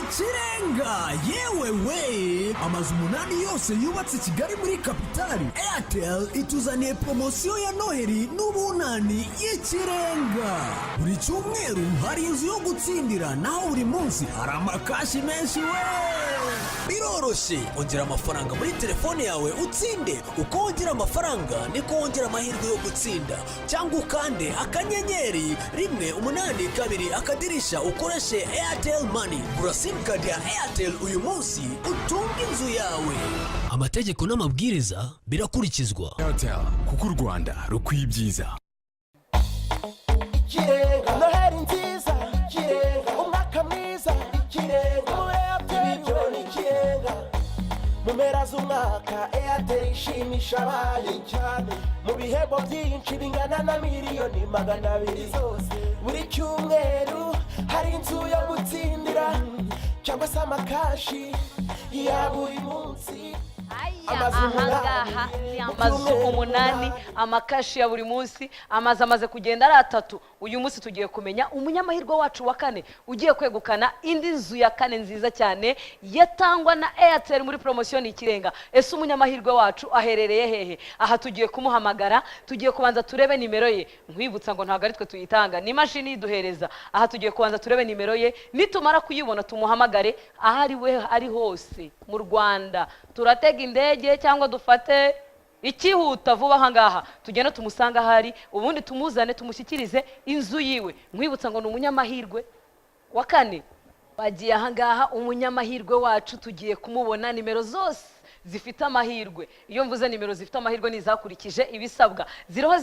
ikirenga yewe we amazu 8 yose yubatse Kigali muri kapitali. Airtel ituzaniye promosiyo ya Noheri n'ubunani y'ikirenga. Buri cyumweru hari inzu yo gutsindira, naho buri munsi hari amakashi menshi we. Biroroshye, ongera amafaranga muri telefone yawe utsinde. Uko wongera amafaranga niko wongera amahirwe yo gutsinda. Cyangwa ukande akanyenyeri 182 akadirisha ukoreshe Airtel Money. Gura SIM card ya Airtel uyu munsi utunge inzu yawe. Amategeko n'amabwiriza birakurikizwa. Airtel, kuko u Rwanda rukwiye ibyiza. Ikirenga Noheri nziza, ikirenga umwaka mwiza, ikirenga Airtel byo ni ikirenga. Mu mpera z'umwaka Airtel ishimisha abari cyane, mu bihembo byinshi bingana na miliyoni 200 zose. Buri cyumweru hari inzu yo gutsindira, cyangwa se amakashi ya buri munsi. Ahangaha ni amazu 8 amakashi ya buri munsi. Amaze kugenda ari 3. Uyu munsi tugiye kumenya umunyamahirwe wacu wa 4 ugiye kwegukana indi nzu ya 4 nziza cyane yatangwa na Airtel muri promotion ikirenga. Ese umunyamahirwe wacu aherereye hehe? Aha tugiye kumuhamagara, tugiye kubanza turebe nimero ye. Nkwibutsa ngo ntago ari twe tuyitanga, ni mashini iduhereza. Aha tugiye kubanza turebe nimero ye, nitumara kuyibona tumuhamagare ahari we ari hose mu Rwanda. Turatega indege cyangwa dufate ikihuta vuba ahangaha tugenda tumusanga hari, ubundi tumuzane tumushyikirize inzu yiwe. Nkwibutsa ngo ni umunyamahirwe wa 4 bagiye ahangaha. Umunyamahirwe wacu tugiye kumubona, nimero zose zifite amahirwe. Iyo mvuze nimero zifite amahirwe nizakurikije ibisabwa, ziriho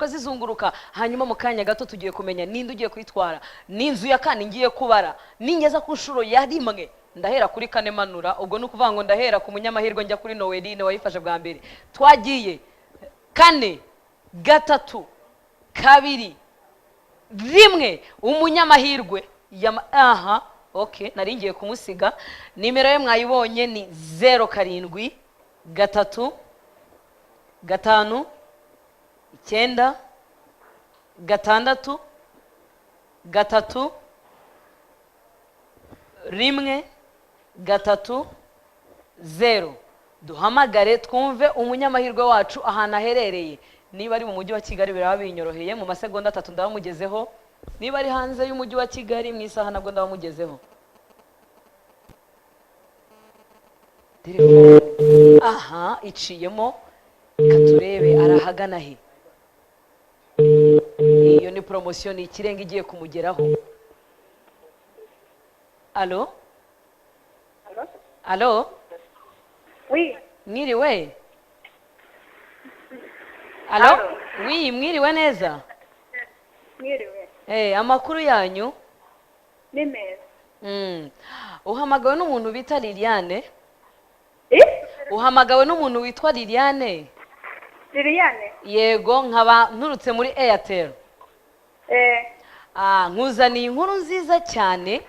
zizunguruka. Hanyuma mu kanya gato tugiye kumenya ninde ugiye kwitwara n'inzu ya 4 ngiye kubara. Ningeza ku nshuro ya 1 ndahera kuri 4 manura, ubwo nukuvuga ngo ndahera ku munyamahirwe njya kuri Noeline wayifashe bwa mbere. Twagiye 4 3 2 1. Umunyamahirwe aha, okay, nari ngiye kumusiga. Nimero ye mwayibonye ni 07 3 5 9 6 3 1 3 0. Duhamagare twumve umunyamahirwe wacu ahantu aherereye. Niba ari mu mujyi wa Kigali biraba binyoroheye, mu masegonda 3 ndabamugezeho. Niba ari hanze y'umujyi wa Kigali mu isaha nabwo ndabamugezeho. Telefone aha iciyemo, katurebe arahagana he. Iyo ni promotion ikirenga igiye kumugeraho. Allo? Allo? Oui. Mwiriwe? Allo? Oui, mwiriwe neza? Mwiriwe. Amakuru yanyu? Ni meza. Uhamagawe n'umuntu bita Liliane? Uhamagawe n'umuntu witwa Liliane? Liliane? Yego, nkaba nturutse muri Airtel. Nkuzaniye inkuru nziza cyane.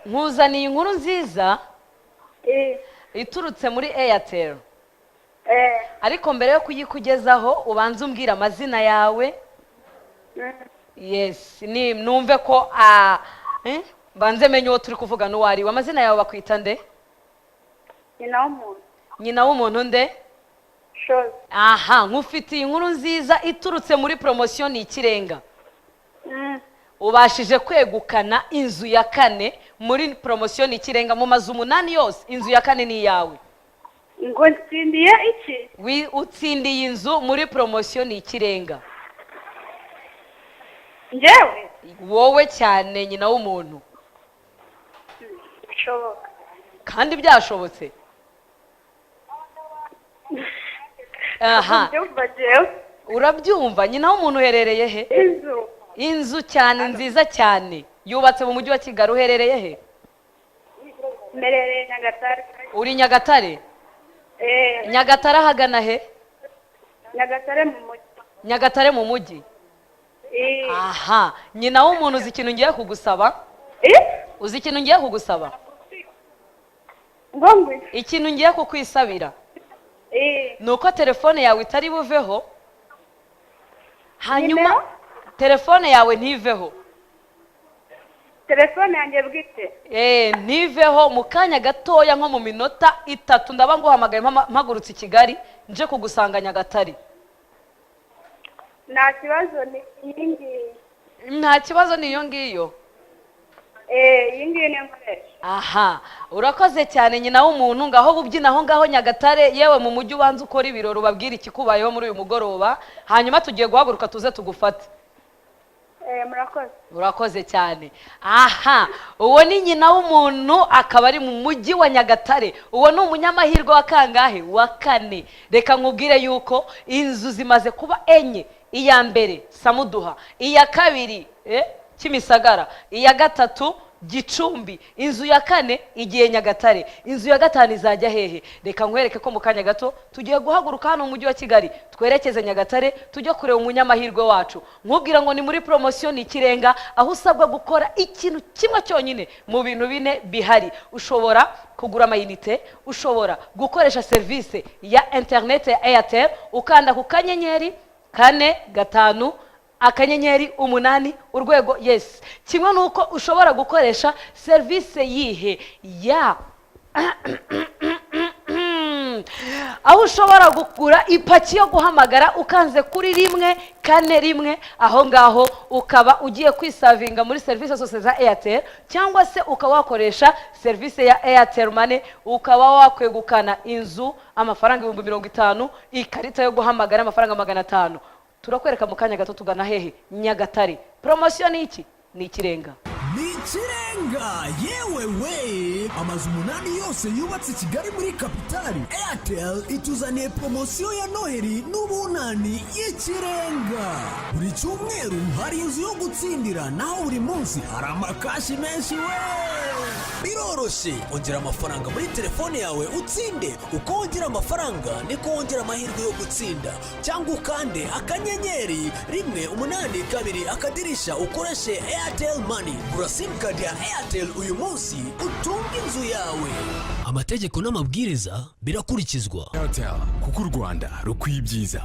Nkuzaniye inkuru nziza iturutse muri Airtel. Ariko mbere yo kuyikugezaho ubanza umbwira amazina yawe. Yes, ni numve ko banze menye uwo turi kuvuga n'uwari. Amazina yawe bakwita nde? Nyina w'umuntu nde? Shoze. Aha, nkufitiye inkuru nziza iturutse muri promotion ikirenga. Ubashije kwegukana inzu ya 4 muri promotion ikirenga. Mu mazu 8 yose inzu ya 4 ni yawe. Ngo nsindiye iki? Utsindiye inzu muri promotion ikirenga. Njewe? Wowe cyane nyina w'umuntu. Bishoboka. Kandi byashobotse. Aha. Urabyumva? Nyina w'umuntu uherereye he? Inzu cyane nziza cyane yubatse mu mujyi wa Kigali. Uherereye he? Merereye Nyagatare. Uri Nyagatare? Nyagatare hagana he? Nyagatare mu mujyi. Nyagatare mu mujyi? Aha, nyina w'umuntu uzi ikintu ngiye kugusaba? Uzi ikintu ngiye kugusaba? Ngongwe. Ikintu ngiye kukwisabira nuko telefone yawe itari buveho, hanyuma telefone yawe ntiveho. telefone yanjye bwite. ntiveho mu kanya gatoya nko mu minota 3 ndaba nguhamagaye mpagurutse i Kigali nje kugusanga Nyagatare. Nta kibazo ni iyi ngiyi. Nta kibazo niyo ngiyo. Iyi ngiyi ni nkoresha. Aha, urakoze cyane nyina w'umuntu ngaho bubyina aho ngaho Nyagatare, yewe mu mujyi ubanza ukora ibirori ubabwira ikikubayeho muri uyu mugoroba, hanyuma tugiye guhaguruka tuze tugufate. Murakoze. Urakoze cyane. Aha, uwo ni nyina w'umuntu akaba ari mu mujyi wa Nyagatare. Uwo ni umunyamahirwe wa kangahe? Wa 4. Reka nkubwire yuko inzu zimaze kuba enye. Iya mbere Samuduha, iya kabiri Kimisagara, iya gatatu Gicumbi, inzu ya 4 igiye Nyagatare, inzu ya 5 izajya hehe? Reka nkwereke ko mu kanya gato tugiye guhaguruka hano mu mujyi wa Kigali twerekeze Nyagatare tujye kureba umunyamahirwe wacu. Nkubwira ngo ni muri promotion Ikirenga, aho usabwa gukora ikintu kimwe cyonyine mu bintu 4 bihari. Ushobora kugura amayinite, ushobora gukoresha service ya internet ya Airtel, ukanda ku kanyenyeri 4 akanyenyeri 8 urwego yes. Kimwe nuko ushobora gukoresha service yihe ya aho ushobora gukura ipaki yo guhamagara ukanze kuri 141 aho ngaho ukaba ugiye kwisavinga muri service zose za Airtel, cyangwa se ukaba wakoresha service ya Airtel Money ukaba wakwegukana inzu amafaranga 50,000, ikarita yo guhamagara amafaranga 500. Turakwereka mu kanya gato tugana hehe? Nyagatare. Promotion iki? Ni Ikirenga. Ni Ikirenga yewe we, amazu 8 yose yubatse i Kigali muri kapitali. Airtel ituzaniye promosiyo ya Noheri n'ubunani y'Ikirenga. Buri cyumweru hari inzu yo gutsindira, naho buri munsi hari amakashi menshi we. Biroroshye, ongera amafaranga muri telefone yawe utsinde. Uko wongera amafaranga niko wongera amahirwe yo gutsinda. Cyangwa ukande akanyenyeri 182 akadirisha ukoreshe Airtel Money. Gura simcard ya Airtel uyu munsi utunge inzu yawe. Amategeko n'amabwiriza birakurikizwa. Airtel, kuko u Rwanda rukwiye ibyiza.